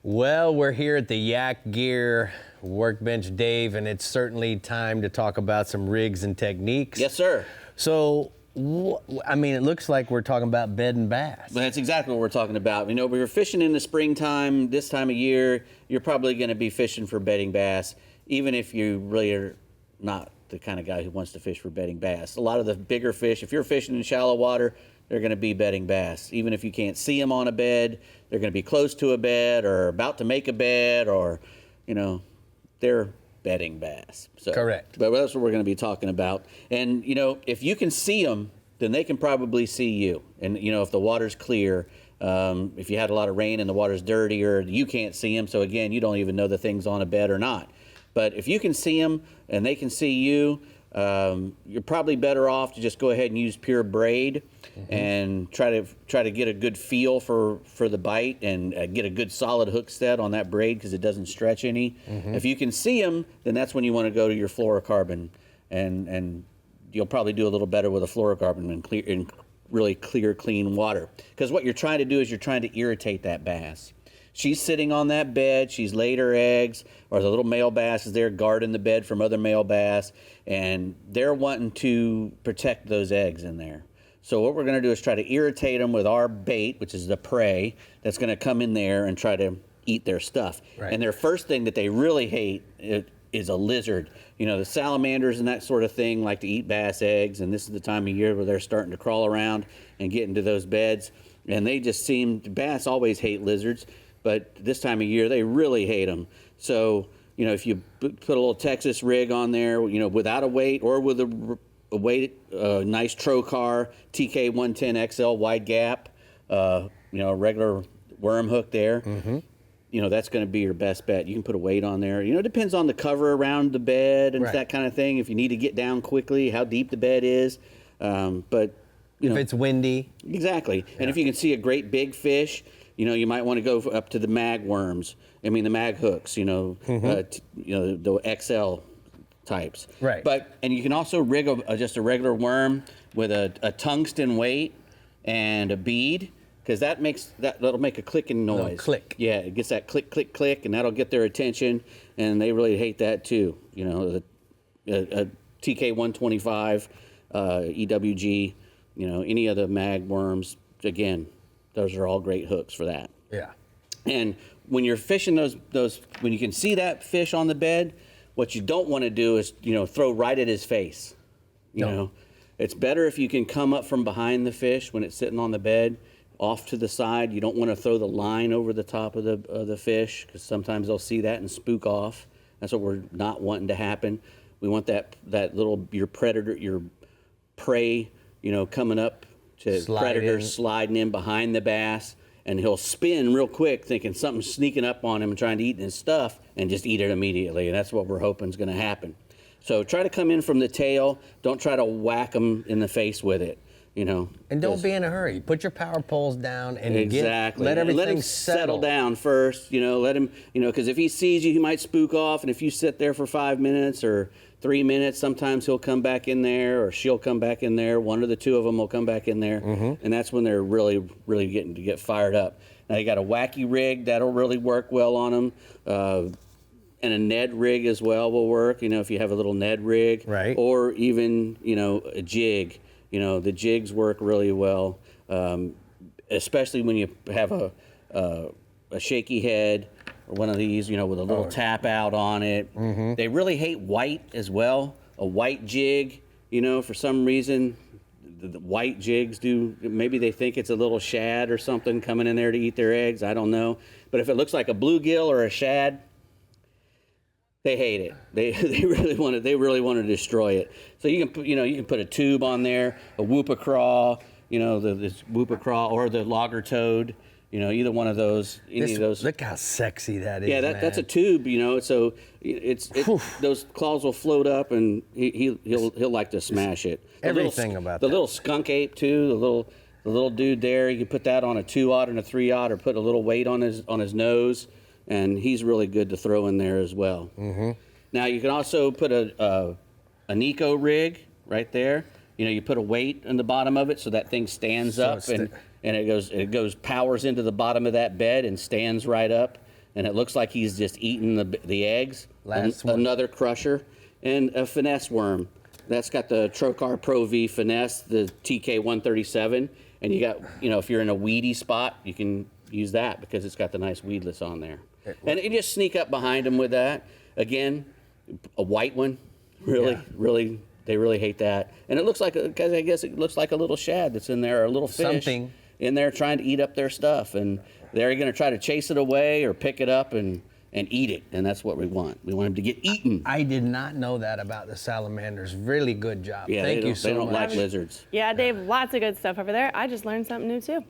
Well, we're here at the Yak Gear Workbench, Dave, and it's certainly time to talk about some rigs and techniques. Yes, sir. So, I mean, it looks like we're talking about bed and bass. That's exactly what we're talking about. You know, we were fishing in the springtime, this time of year, you're probably going to be fishing for bedding bass, even if you really are not the kind of guy who wants to fish for bedding bass. A lot of the bigger fish, if you're fishing in shallow water, they're going to be bedding bass. Even if you can't see them on a bed, they're going to be close to a bed or about to make a bed, or, you know, they're bedding bass. So, correct. But that's what we're going to be talking about. And, you know, if you can see them, then they can probably see you. And, you know, if the water's clear, if you had a lot of rain and the water's dirtier, you can't see them. So, again, you don't even know the thing's on a bed or not. But if you can see them and they can see you, you're probably better off to just go ahead and use pure braid and try to get a good feel for the bite and get a good solid hook set on that braid because it doesn't stretch any. If you can see them, then that's when you want to go to your fluorocarbon, and you'll probably do a little better with a fluorocarbon in really clear, clean water. Because what you're trying to do is you're trying to irritate that bass. She's sitting on that bed, she's laid her eggs, or the little male bass is there guarding the bed from other male bass, and they're wanting to protect those eggs in there. So what we're going to do is try to irritate them with our bait, which is the prey, that's going to come in there and try to eat their stuff. Right. And their first thing that they really hate is a lizard. You know, the salamanders and that sort of thing like to eat bass eggs, and this is the time of year where they're starting to crawl around and get into those beds, and they just seem, bass always hate lizards, but this time of year, they really hate them. So, you know, if you put a little Texas rig on there, you know, without a weight or with a weight, nice Trocar TK110 XL wide gap, you know, a regular worm hook there, you know, that's going to be your best bet. You can put a weight on there. You know, it depends on the cover around the bed and that kind of thing. If you need to get down quickly, how deep the bed is. But, you know. If it's windy. Exactly. Yeah. And if you can see a great big fish, you know, you might want to go up to the mag worms. I mean, the mag hooks. You know, the XL types. Right. And you can also rig just a regular worm with a tungsten weight and a bead, because that'll make a clicking noise. Little click. Yeah, it gets that click, click, click, and that'll get their attention, and they really hate that too. You know, a TK125, EWG. You know, any of the mag worms. Again, those are all great hooks for that. Yeah. And when you're fishing those, when you can see that fish on the bed, what you don't want to do is, you know, throw right at his face. You know, it's better if you can come up from behind the fish when it's sitting on the bed, off to the side. You don't want to throw the line over the top of the fish, because sometimes they'll see that and spook off. That's what we're not wanting to happen. We want that little, your predator, your prey, you know, coming up to predator sliding in behind the bass, and he'll spin real quick thinking something's sneaking up on him and trying to eat his stuff, and just eat it immediately. And that's what we're hoping is going to happen. So try to come in from the tail. Don't try to whack them in the face with it, you know. And don't be in a hurry. Put your power poles down and let everything let him settle down first. You know, let him, you know, because if he sees you, he might spook off. And if you sit there for 5 minutes or 3 minutes, sometimes he'll come back in there, or she'll come back in there. One or the two of them will come back in there, and that's when they're really, really getting to get fired up. Now you got a wacky rig that'll really work well on them, and a Ned rig as well will work. You know, if you have a little Ned rig, right, or even, you know, a jig. You know, the jigs work really well, especially when you have a shaky head, or one of these, you know, with a little tap out on it. They really hate white as well. A white jig, you know, for some reason, the white jigs do, maybe they think it's a little shad or something coming in there to eat their eggs. I don't know. But if it looks like a bluegill or a shad, they hate it. They really want to destroy it. So you can put a tube on there, a whoopa craw, you know, this whoopa craw, or the logger toad. You know, either one of those, any of those. Look how sexy that is. Yeah, that's a tube. You know, so those claws will float up, and he'll like to smash it. Everything about the little skunk ape too. The little dude there. You can put that on a 2-aught and a 3-aught, or put a little weight on his nose, and he's really good to throw in there as well. Now you can also put a Nico rig right there. You know, you put a weight in the bottom of it so that thing stands up, and it powers into the bottom of that bed and stands right up, and it looks like he's just eating the eggs. Last one. Another crusher, and a finesse worm. That's got the Trocar Pro V finesse, the TK 137, and you got, if you're in a weedy spot, you can use that because it's got the nice weedless on there. And you just sneak up behind them with that. Again, a white one, really, they really hate that. And it looks like, because I guess it looks like a little shad that's in there, or a little fish Something in there trying to eat up their stuff. And they're going to try to chase it away or pick it up and eat it. And that's what we want. We want them to get eaten. I did not know that about the salamanders. Really good job. Yeah, Thank you so much. they don't like lizards. Yeah, Dave, lots of good stuff over there. I just learned something new too.